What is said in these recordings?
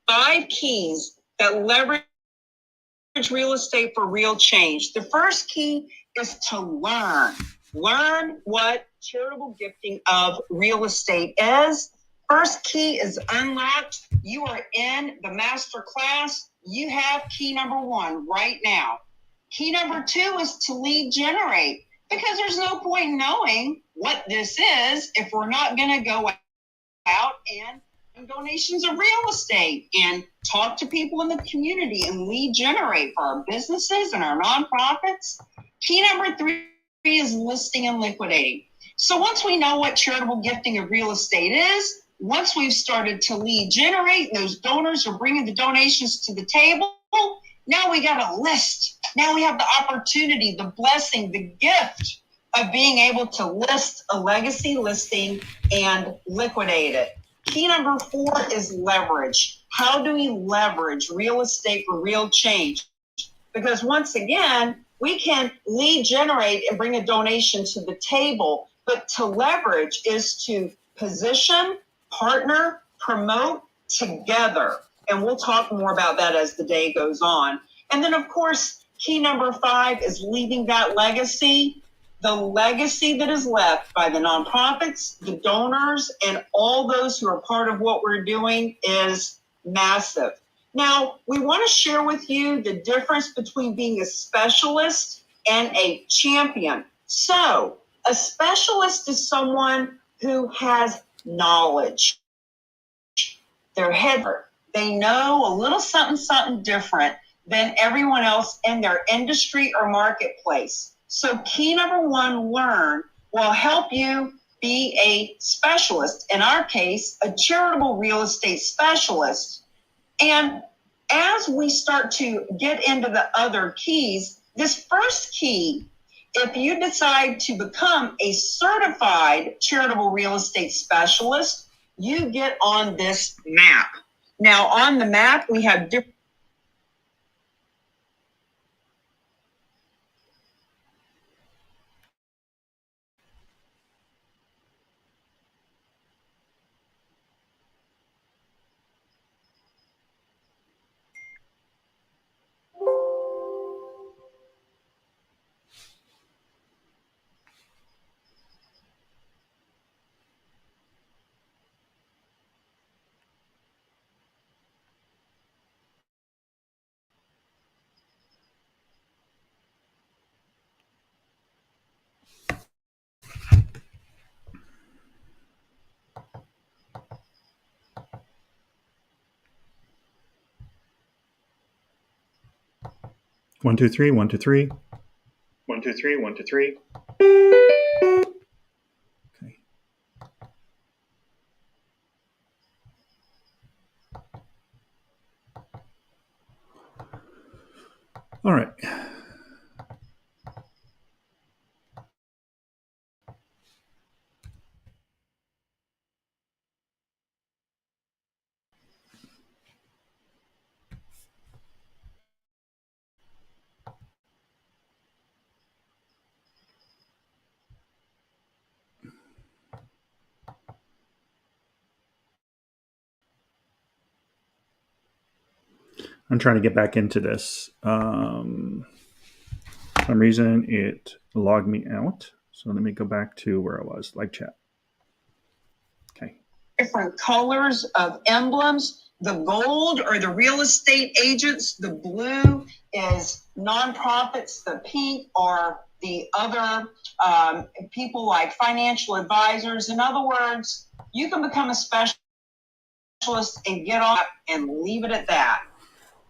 5 keys that leverage real estate for real change. The first key is to learn. Learn what charitable gifting of real estate is. First key is unlocked. You are in the masterclass. You have key number 1 right now. Key number 2 is to lead generate, because there's no point knowing what this is if we're not going to go out and donations of real estate and talk to people in the community and lead generate for our businesses and our nonprofits. Key number 3 is listing and liquidating. So once we know what charitable gifting of real estate is, once we've started to lead generate, those donors are bringing the donations to the table, now we got a list. Now we have the opportunity, the blessing, the gift of being able to list a legacy listing and liquidate it. Key number 4 is leverage. How do we leverage real estate for real change? Because once again, we can lead generate and bring a donation to the table, but to leverage is to position, partner, promote together. And we'll talk more about that as the day goes on. And then, of course, key number 5 is leaving that legacy. The legacy that is left by the nonprofits, the donors, and all those who are part of what we're doing is massive. Now, we want to share with you the difference between being a specialist and a champion. So, a specialist is someone who has knowledge. They're header. They know a little something different than everyone else in their industry or marketplace. So key number 1, learn, will help you be a specialist. In our case, a charitable real estate specialist. And as we start to get into the other keys, this first key, if you decide to become a certified charitable real estate specialist, you get on this map. Now, on the map, we have different. One, two, three, 1, 2, 3. 1, 2, 3, 1, 2, 3. Okay. All right. I'm trying to get back into this. For some reason, it logged me out. So let me go back to where I was, live chat. Okay. Different colors of emblems. The gold are the real estate agents. The blue is nonprofits. The pink are the other people like financial advisors. In other words, you can become a specialist and get off and leave it at that.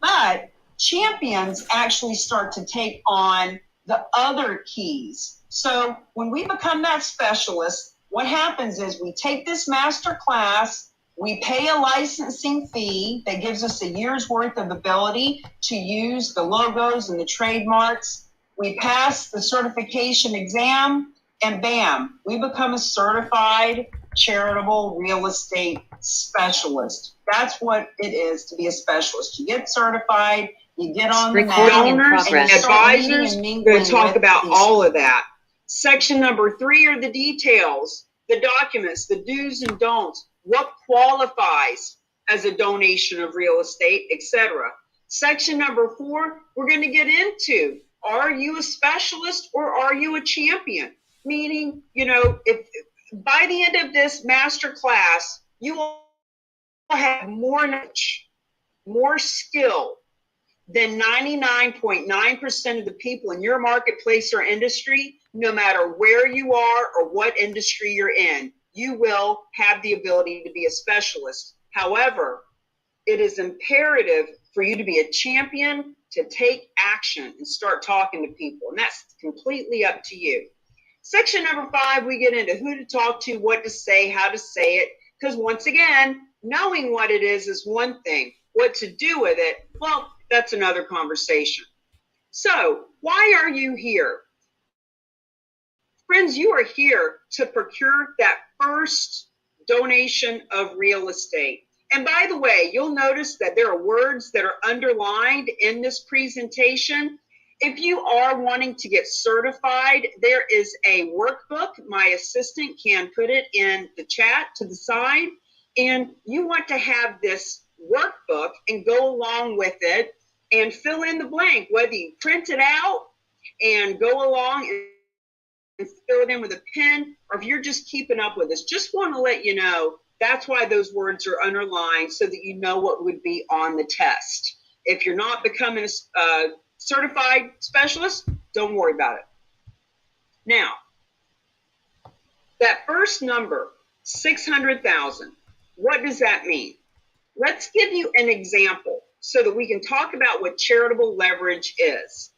But champions actually start to take on the other keys. So when we become that specialist, what happens is we take this master class, we pay a licensing fee that gives us a year's worth of ability to use the logos and the trademarks. We pass the certification exam, and bam, we become a certified charitable real estate specialist. That's what it is to be a specialist. You get certified, you get on the Donors and advisors. We're going to talk about all of that. Section number 3 are the details, the documents, the do's and don'ts, what qualifies. as a donation of real estate, etc. Section number 4, we're going to get into, are you a specialist or are you a champion? Meaning, if by the end of this master class, you will have more knowledge, more skill than 99.9% of the people in your marketplace or industry, no matter where you are or what industry you're in. You will have the ability to be a specialist. However, it is imperative for you to be a champion, to take action and start talking to people. And that's completely up to you. Section number 5, we get into who to talk to, what to say, how to say it. Because once again, knowing what it is one thing. What to do with it, well, that's another conversation. So, why are you here? Friends, you are here to procure that first donation of real estate. And by the way, you'll notice that there are words that are underlined in this presentation. If you are wanting to get certified, there is a workbook. My assistant can put it in the chat to the side. And you want to have this workbook and go along with it and fill in the blank, whether you print it out and go along and fill it in with a pen, or if you're just keeping up with this. Just want to let you know that's why those words are underlined, so that you know what would be on the test. If you're not becoming a certified specialist, don't worry about it. Now, that first number, 600,000, what does that mean? Let's give you an example so that we can talk about what charitable leverage is.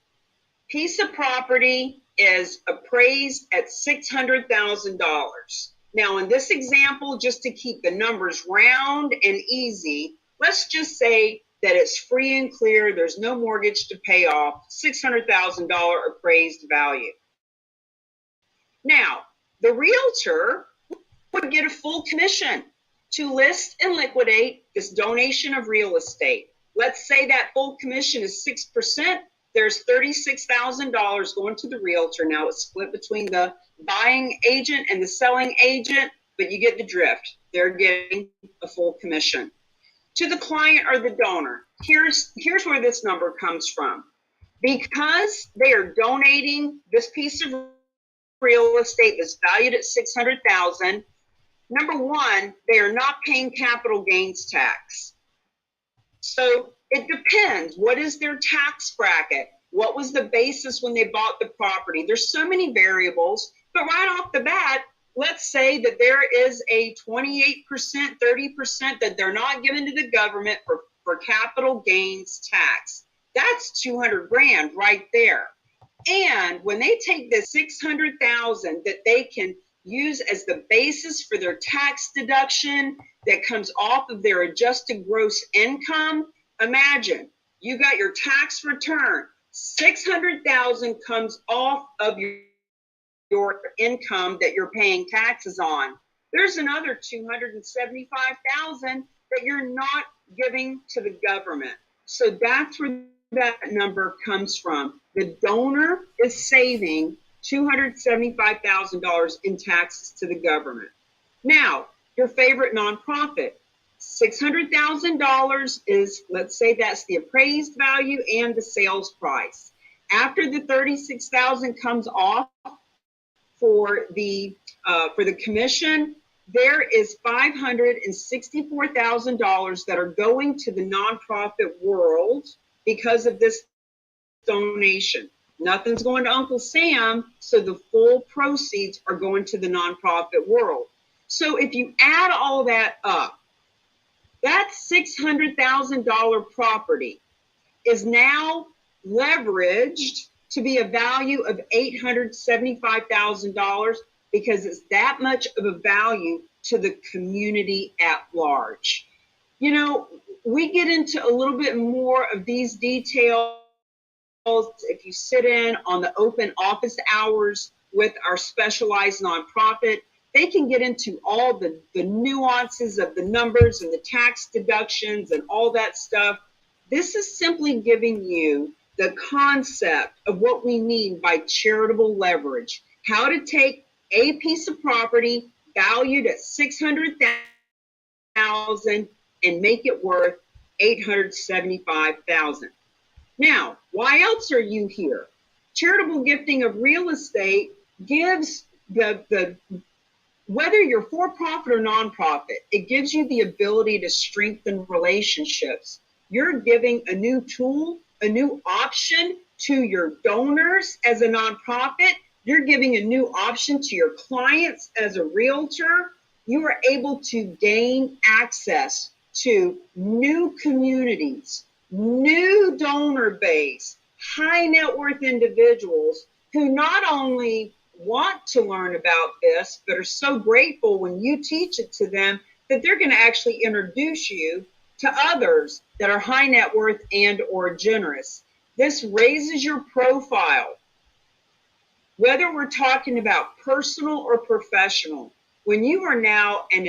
Piece of property is appraised at $600,000. Now, in this example, just to keep the numbers round and easy, let's just say that it's free and clear. There's no mortgage to pay off, $600,000 appraised value. Now, the realtor would get a full commission to list and liquidate this donation of real estate. Let's say that full commission is 6%. There's $36,000 going to the realtor. Now it's split between the buying agent and the selling agent, but you get the drift. They're getting a full commission. To the client or the donor, here's where this number comes from. Because they are donating this piece of real estate that's valued at $600,000, number one, they are not paying capital gains tax. So it depends. What is their tax bracket? What was the basis when they bought the property? There's so many variables, but right off the bat, let's say that there is a 28%, 30% that they're not giving to the government for capital gains tax. That's $200,000 right there. And when they take the $600,000 that they can use as the basis for their tax deduction that comes off of their adjusted gross income, imagine you got your tax return. $600,000 comes off of your income that you're paying taxes on. There's another $275,000 that you're not giving to the government. So that's where that number comes from. The donor is saving $275,000 in taxes to the government. Now, your favorite nonprofit, $600,000 is, let's say that's the appraised value and the sales price. After the $36,000 comes off for the commission, there is $564,000 that are going to the nonprofit world because of this donation. Nothing's going to Uncle Sam, so the full proceeds are going to the nonprofit world. So if you add all that up, that $600,000 property is now leveraged to be a value of $875,000 because it's that much of a value to the community at large. You know, we get into a little bit more of these details if you sit in on the open office hours with our specialized nonprofit. They can get into all the nuances of the numbers and the tax deductions and all that stuff. This is simply giving you the concept of what we mean by charitable leverage, how to take a piece of property valued at $600,000 and make it worth $875,000. Now, why else are you here? Charitable gifting of real estate gives the whether you're for-profit or nonprofit, it gives you the ability to strengthen relationships. You're giving a new tool, a new option to your donors as a nonprofit. You're giving a new option to your clients as a realtor. You are able to gain access to new communities, new donor base, high net worth individuals who not only want to learn about this, but are so grateful when you teach it to them that they're going to actually introduce you to others that are high net worth and or generous. This raises your profile. Whether we're talking about personal or professional, when you are now an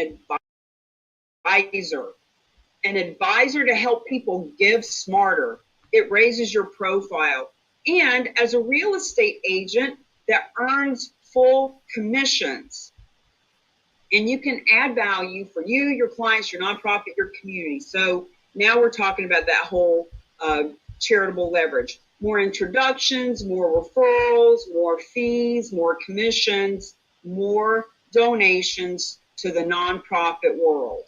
advisor to help people give smarter, it raises your profile. And as a real estate agent that earns full commissions, and you can add value for you, your clients, your nonprofit, your community. So now we're talking about that whole charitable leverage. More introductions, more referrals, more fees, more commissions, more donations to the nonprofit world.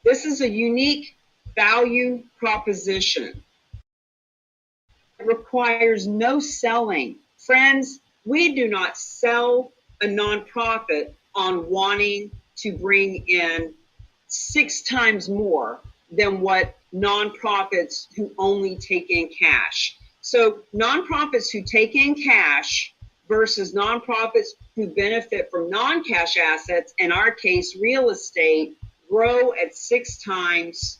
This is a unique value proposition. It requires no selling. Friends, we do not sell a nonprofit on wanting to bring in 6 times more than what nonprofits who only take in cash. So nonprofits who take in cash versus nonprofits who benefit from non-cash assets, in our case, real estate, grow at 6 times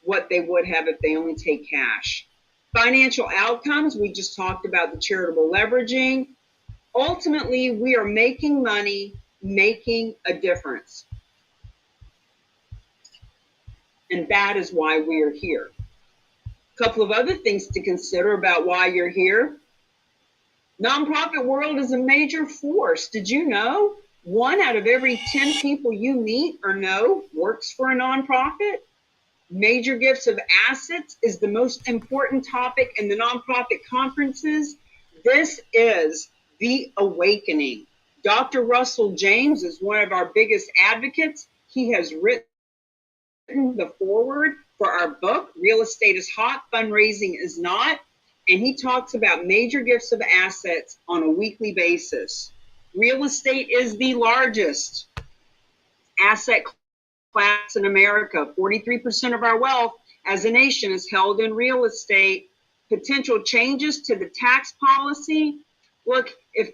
what they would have if they only take cash. Financial outcomes, we just talked about the charitable leveraging. Ultimately, we are making money, making a difference. And that is why we are here. A couple of other things to consider about why you're here. Nonprofit world is a major force. Did you know 1 out of every 10 people you meet or know works for a nonprofit? Major gifts of assets is the most important topic in the nonprofit conferences. This is the awakening. Dr. Russell James is one of our biggest advocates. He has written the foreword for our book, Real Estate is Hot, Fundraising is Not. And he talks about major gifts of assets on a weekly basis. Real estate is the largest asset class in America. 43% of our wealth as a nation is held in real estate. Potential changes to the tax policy. Look, if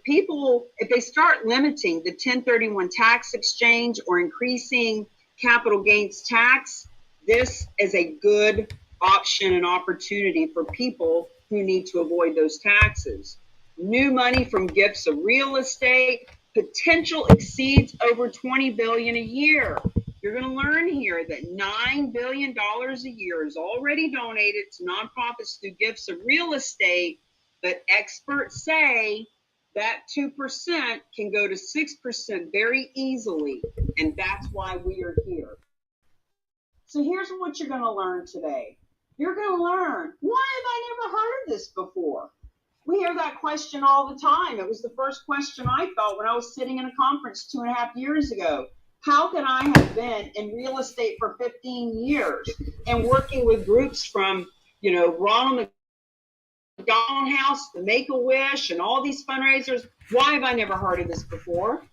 they start limiting the 1031 tax exchange or increasing capital gains tax, this is a good option and opportunity for people who need to avoid those taxes. New money from gifts of real estate, potential exceeds over $20 billion a year. You're going to learn here that $9 billion a year is already donated to nonprofits through gifts of real estate, but experts say that 2% can go to 6% very easily, and that's why we are here. So here's what you're going to learn today. You're going to learn, why have I never heard of this before? We hear that question all the time. It was the first question I thought when I was sitting in a conference 2.5 years ago. How can I have been in real estate for 15 years and working with groups from, Ronald McDonald House, the Make-A-Wish, and all these fundraisers? Why have I never heard of this before?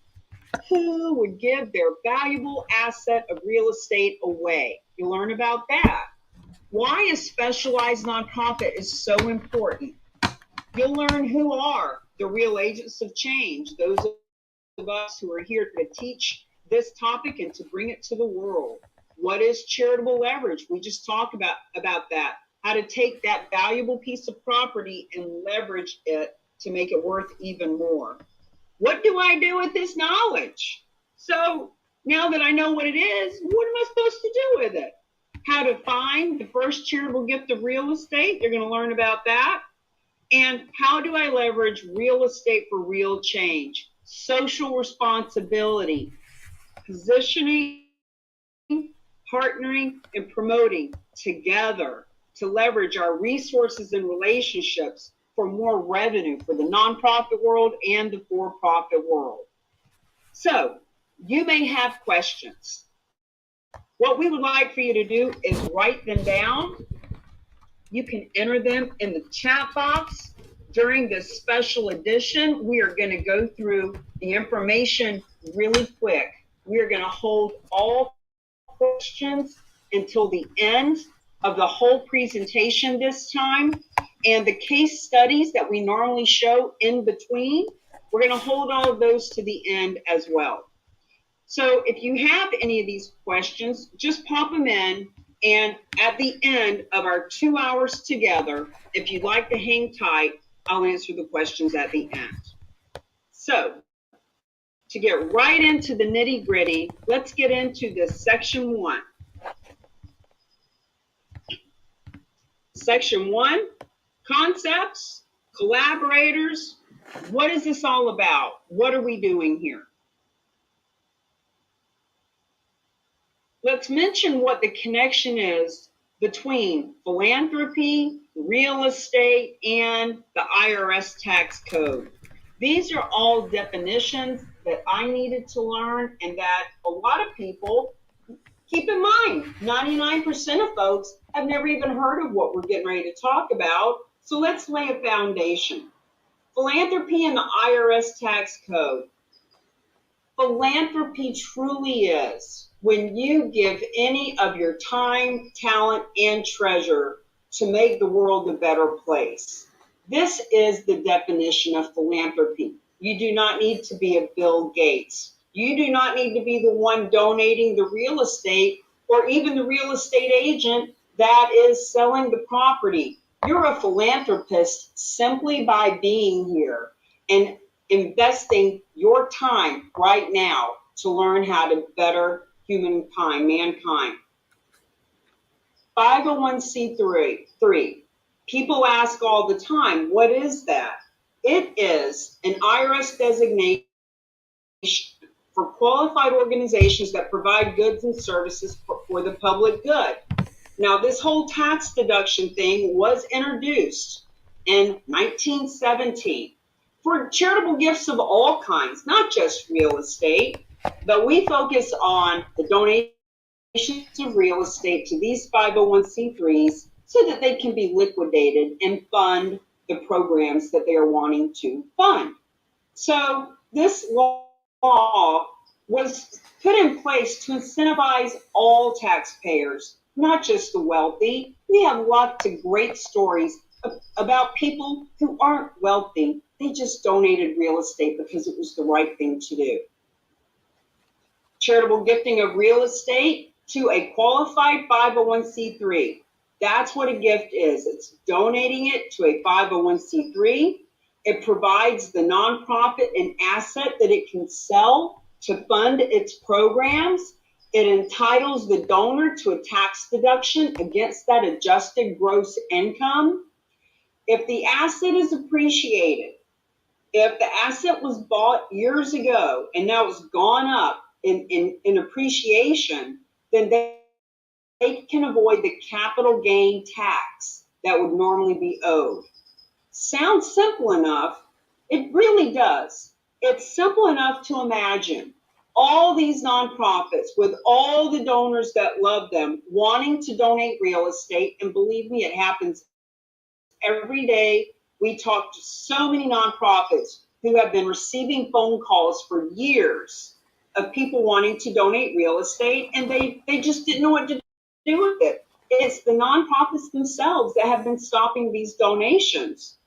Who would give their valuable asset of real estate away? You'll learn about that. Why a specialized nonprofit is so important. You'll learn who are the real agents of change, those of us who are here to teach this topic and to bring it to the world. What is charitable leverage? We just talked about that, how to take that valuable piece of property and leverage it to make it worth even more. What do I do with this knowledge? So now that I know what it is, what am I supposed to do with it? How to find the first charitable gift of real estate, you're going to learn about that. And how do I leverage real estate for real change? Social responsibility, positioning, partnering, and promoting together to leverage our resources and relationships for more revenue for the nonprofit world and the for-profit world. So you may have questions. What we would like for you to do is write them down. You can enter them in the chat box. During this special edition, we are going to go through the information really quick. We are going to hold all questions until the end of the whole presentation this time. And the case studies that we normally show in between, we're going to hold all of those to the end as well. So if you have any of these questions, just pop them in. And at the end of our 2 hours together, if you'd like to hang tight, I'll answer the questions at the end. So to get right into the nitty gritty, let's get into this section 1. Section 1, concepts, collaborators. What is this all about? What are we doing here? Let's mention what the connection is between philanthropy, real estate, and the IRS tax code. These are all definitions that I needed to learn and that a lot of people, keep in mind, 99% of folks have never even heard of what we're getting ready to talk about. So let's lay a foundation. Philanthropy and the IRS tax code. Philanthropy truly is when you give any of your time, talent, and treasure to make the world a better place. This is the definition of philanthropy. You do not need to be a Bill Gates. You do not need to be the one donating the real estate or even the real estate agent that is selling the property. You're a philanthropist simply by being here and investing your time right now to learn how to better humankind, mankind. 501c3. People ask all the time, what is that? It is an IRS designation for qualified organizations that provide goods and services for the public good. Now, this whole tax deduction thing was introduced in 1917 for charitable gifts of all kinds, not just real estate, but we focus on the donations of real estate to these 501c3s so that they can be liquidated and fund the programs that they are wanting to fund. So this law was put in place to incentivize all taxpayers, not just the wealthy. We have lots of great stories about people who aren't wealthy. They just donated real estate because it was the right thing to do. Charitable gifting of real estate to a qualified 501c3. That's what a gift is. It's donating it to a 501c3. It provides the nonprofit an asset that it can sell to fund its programs. It entitles the donor to a tax deduction against that adjusted gross income. If the asset is appreciated, if the asset was bought years ago and now it's gone up in appreciation, then they can avoid the capital gain tax that would normally be owed. Sounds simple enough. It really does. It's simple enough to imagine all these nonprofits with all the donors that love them wanting to donate real estate. And believe me, it happens every day. We talk to so many nonprofits who have been receiving phone calls for years of people wanting to donate real estate, and they just didn't know what to do with it. It's the nonprofits themselves that have been stopping these donations.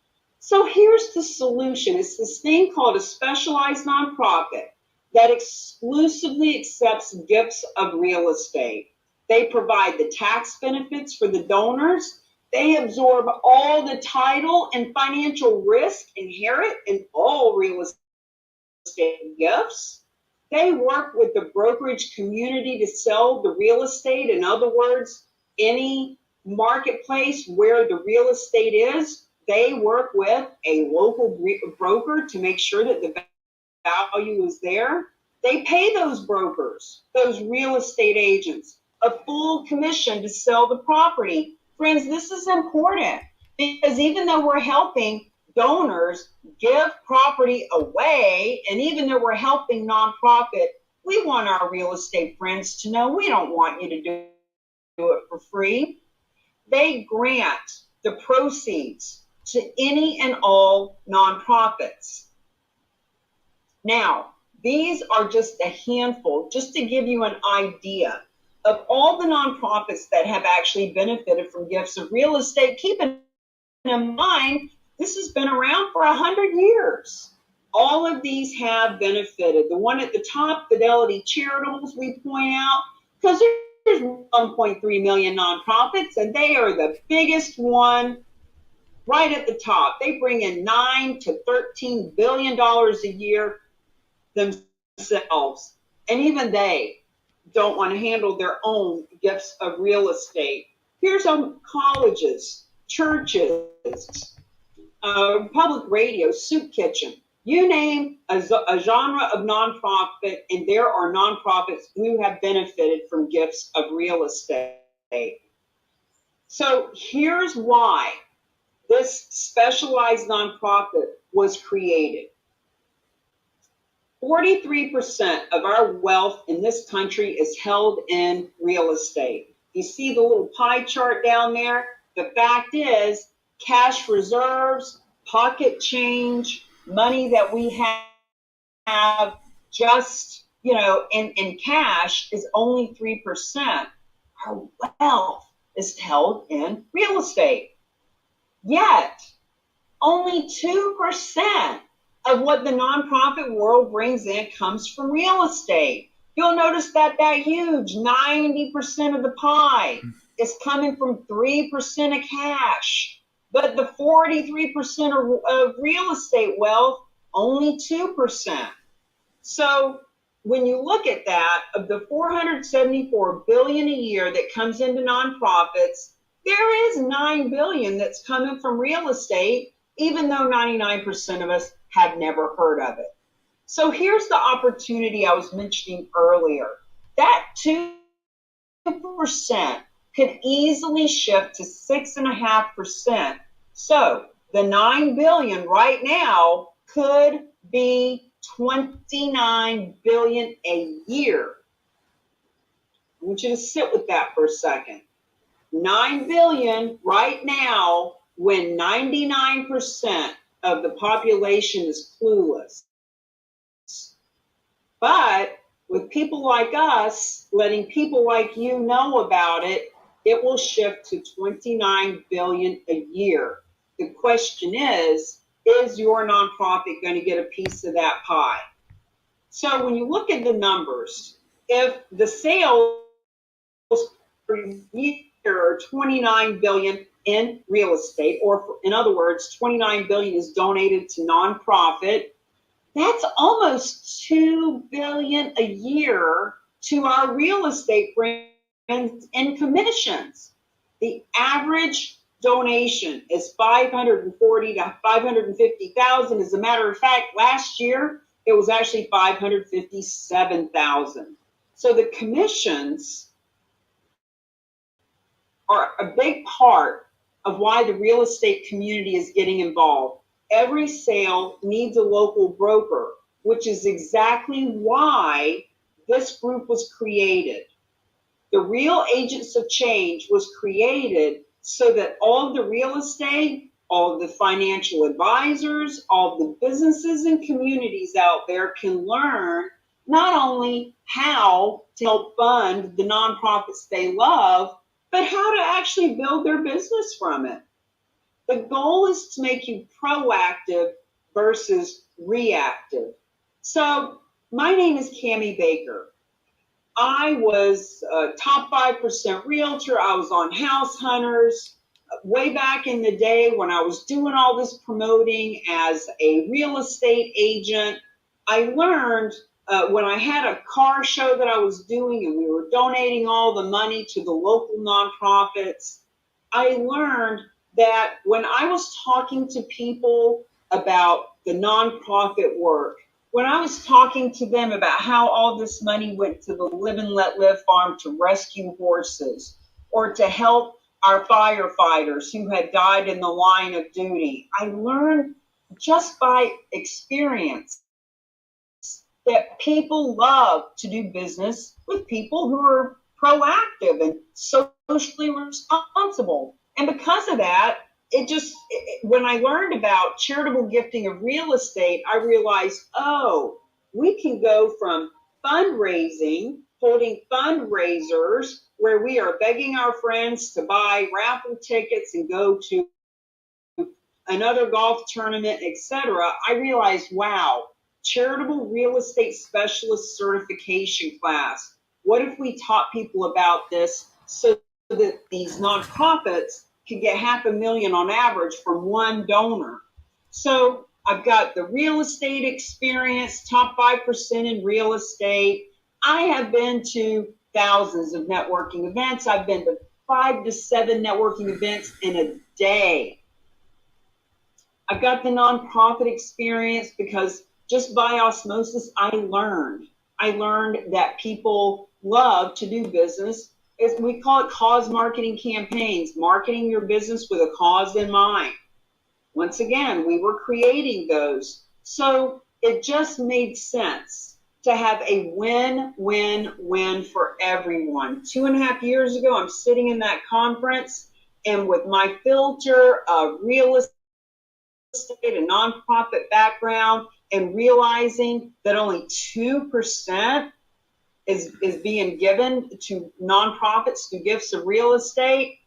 So here's the solution. It's this thing called a specialized nonprofit that exclusively accepts gifts of real estate. They provide the tax benefits for the donors. They absorb all the title and financial risk inherent in all real estate gifts. They work with the brokerage community to sell the real estate. In other words, any marketplace where the real estate is, they work with a local broker to make sure that the value is there. They pay those brokers, those real estate agents, a full commission to sell the property. Friends, this is important because even though we're helping donors give property away, and even though we're helping nonprofit, we want our real estate friends to know we don't want you to do it for free. They grant the proceeds to any and all nonprofits. Now, these are just a handful, just to give you an idea of all the nonprofits that have actually benefited from gifts of real estate. Keep in mind, this has been around for 100 years. All of these have benefited. The one at the top, Fidelity Charitables, we point out, because there's 1.3 million nonprofits, and they are the biggest one right at the top. They bring in $9 to $13 billion a year themselves. And even they don't want to handle their own gifts of real estate. Here's some colleges, churches, public radio, soup kitchen. You name a genre of nonprofit, and there are nonprofits who have benefited from gifts of real estate. So here's why this specialized nonprofit was created. 43% of our wealth in this country is held in real estate. You see the little pie chart down there? The fact is, cash reserves, pocket change, money that we have just, in cash is only 3%. Our wealth is held in real estate. Yet, only 2% of what the nonprofit world brings in comes from real estate. You'll notice that huge 90% of the pie is coming from 3% of cash. But the 43% of real estate wealth, only 2%. So when you look at that, of the $474 billion a year that comes into nonprofits, there is $9 billion that's coming from real estate, even though 99% of us have never heard of it. So here's the opportunity I was mentioning earlier. That 2% could easily shift to 6.5%. So the $9 billion right now could be $29 billion a year. I want you to sit with that for a second. $9 billion right now, when 99% of the population is clueless. But with people like us, letting people like you know about it, it will shift to $29 billion a year. The question is your nonprofit going to get a piece of that pie? So when you look at the numbers, if the sales per year are $29 billion in real estate, or in other words, $29 billion is donated to nonprofit, that's almost $2 billion a year to our real estate friends in commissions. The average donation is $540,000 to $550,000. As a matter of fact, last year it was actually $557,000. So the commissions are a big part of why the real estate community is getting involved. Every sale needs a local broker, which is exactly why this group was created. The Real Agents of Change was created so that all of the real estate, all of the financial advisors, all of the businesses and communities out there can learn not only how to help fund the nonprofits they love, but how to actually build their business from it. The goal is to make you proactive versus reactive. So my name is Cammie Baker. I was a top 5% realtor. I was on House Hunters way back in the day when I was doing all this promoting as a real estate agent. I learned when I had a car show that I was doing and we were donating all the money to the local nonprofits, I learned that when I was talking to people about the nonprofit work, when I was talking to them about how all this money went to the Live and Let Live farm to rescue horses or to help our firefighters who had died in the line of duty, I learned just by experience that people love to do business with people who are proactive and socially responsible. And because of that, when I learned about charitable gifting of real estate, I realized, oh, we can go from fundraising, holding fundraisers where we are begging our friends to buy raffle tickets and go to another golf tournament, etc. I realized, wow, charitable real estate specialist certification class. What if we taught people about this so that these nonprofits could get $500,000 on average from one donor? So I've got the real estate experience, top 5% in real estate. I have been to thousands of networking events. I've been to 5 to 7 networking events in a day. I've got the nonprofit experience because just by osmosis, I learned that people love to do business. We call it cause marketing campaigns, marketing your business with a cause in mind. Once again, we were creating those. So it just made sense to have a win-win-win for everyone. 2.5 years ago, I'm sitting in that conference, and with my filter of real estate, a nonprofit background, and realizing that only 2% is being given to nonprofits through gifts of real estate,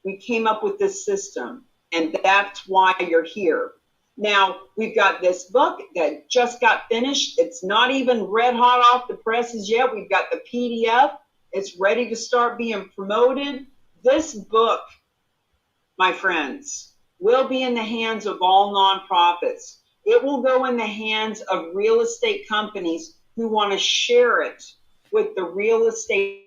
we came up with this system, and that's why you're here. Now, we've got this book that just got finished. It's not even red hot off the presses yet. We've got the PDF. It's ready to start being promoted. This book, my friends, will be in the hands of all nonprofits. It will go in the hands of real estate companies who want to share it with the real estate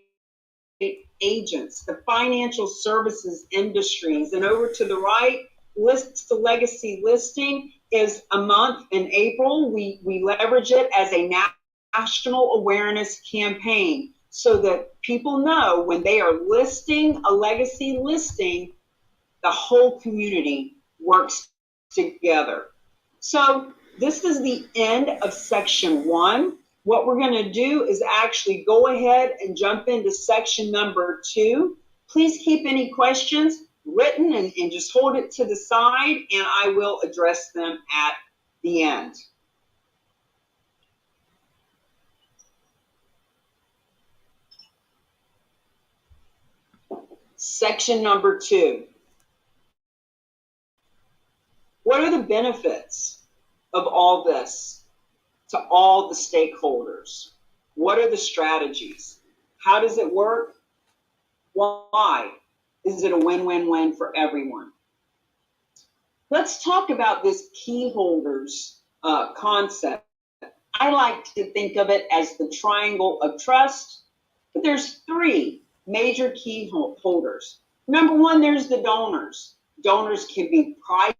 agents, the financial services industries. And over to the right, Lists to Legacy listing is a month in April. We leverage it as a national awareness campaign so that people know when they are listing a legacy listing, the whole community works together. So this is the end of section 1. What we're going to do is actually go ahead and jump into section number 2. Please keep any questions written and just hold it to the side, and I will address them at the end. Section number 2. What are the benefits of all this to all the stakeholders? What are the strategies? How does it work? Why is it a win-win-win for everyone? Let's talk about this key holders concept. I like to think of it as the triangle of trust, but there's 3 major key holders. Number 1, there's the donors. Donors can be private.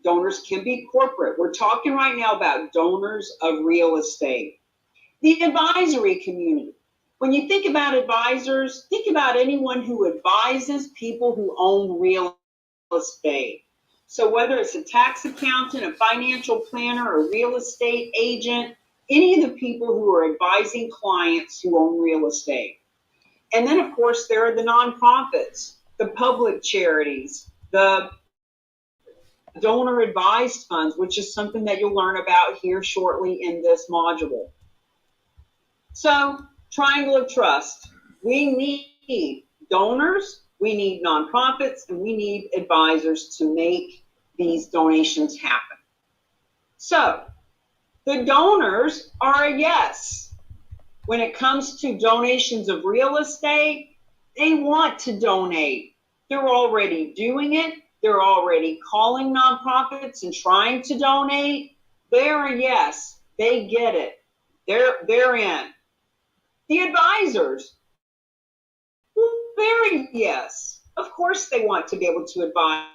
Donors can be corporate. We're talking right now about donors of real estate. The advisory community. When you think about advisors, think about anyone who advises people who own real estate. So whether it's a tax accountant, a financial planner, a real estate agent, any of the people who are advising clients who own real estate. And then, of course, there are the nonprofits, the public charities, the donor advised funds, which is something that you'll learn about here shortly in this module. So, triangle of trust. We need donors, we need nonprofits, and we need advisors to make these donations happen. So, the donors are a yes. When it comes to donations of real estate, they want to donate. They're already doing it. They're already calling nonprofits and trying to donate. They're a yes. They get it. They're in. The advisors, very yes. Of course they want to be able to advise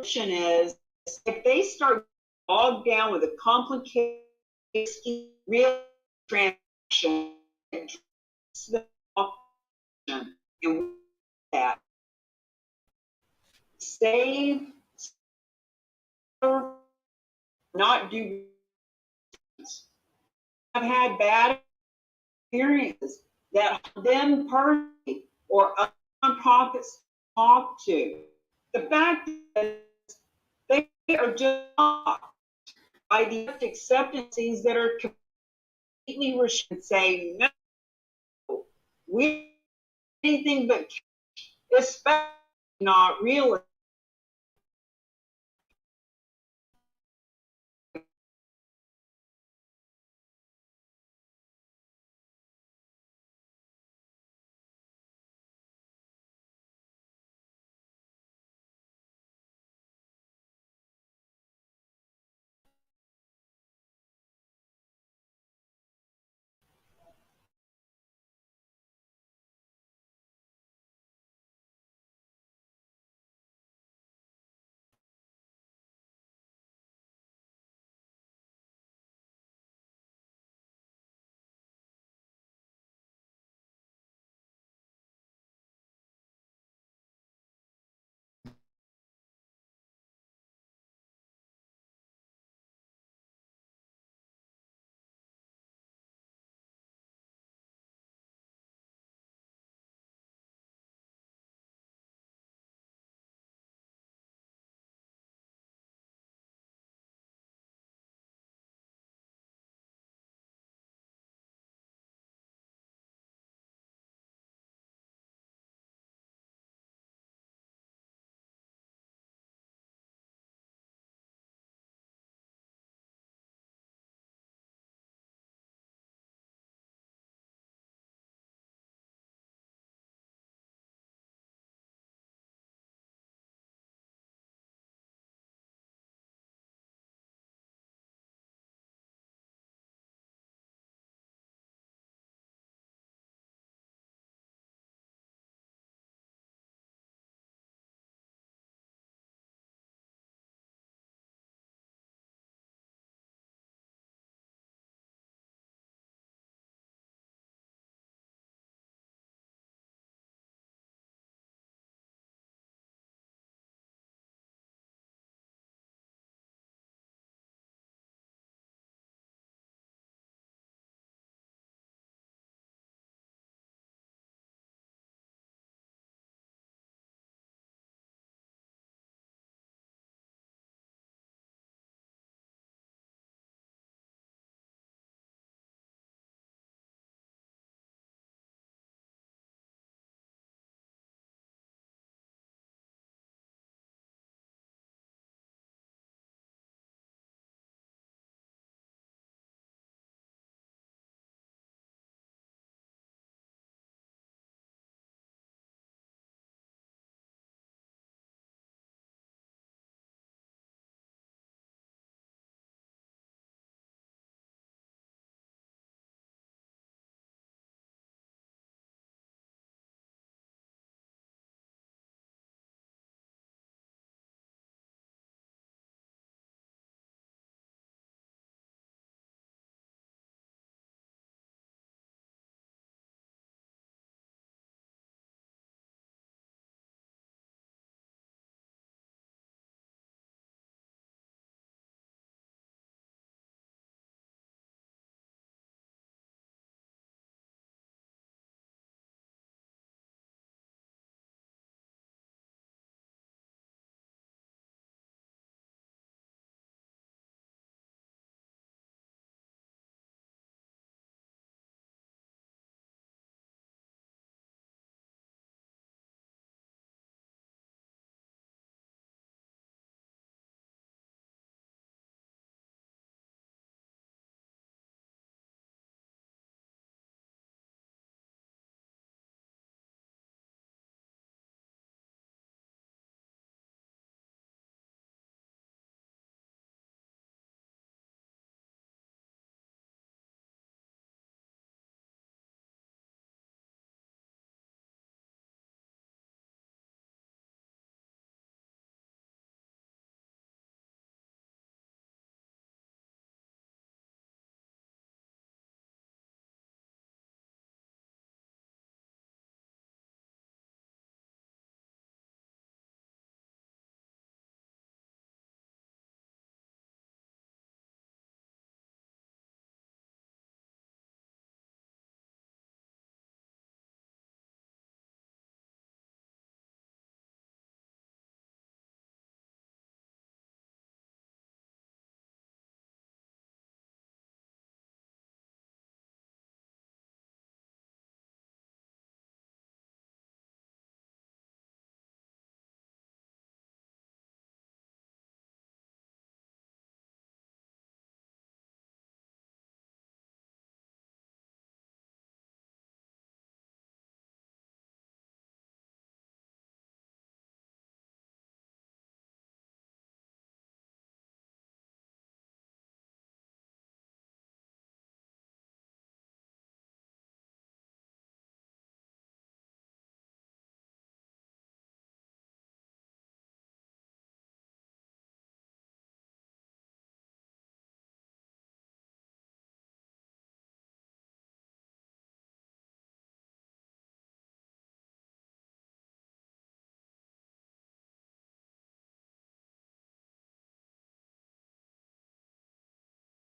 solution is if they start bogged down with a complicated real transaction, and that save, not do. I've had bad experiences that them personally or other nonprofits talk to. The fact is they are just by the acceptances that are completely restricted, say no, we anything but, especially not real